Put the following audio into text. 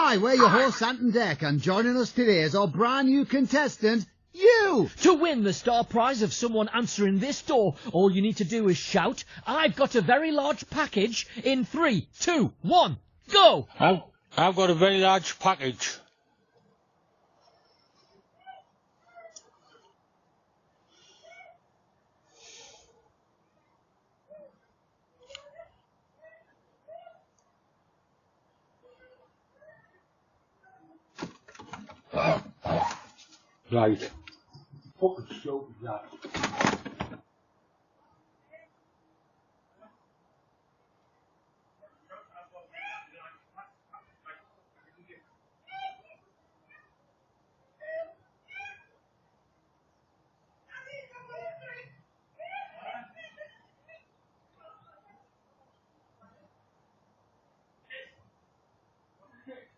Hi, we're your host, Anton Deck, and joining us today is our brand new contestant, you! To win the star prize of someone answering this door, all you need to do is shout, "I've got a very large package," in 3, 2, 1, go! I've got a very large package. Right. Fucking stupid, that.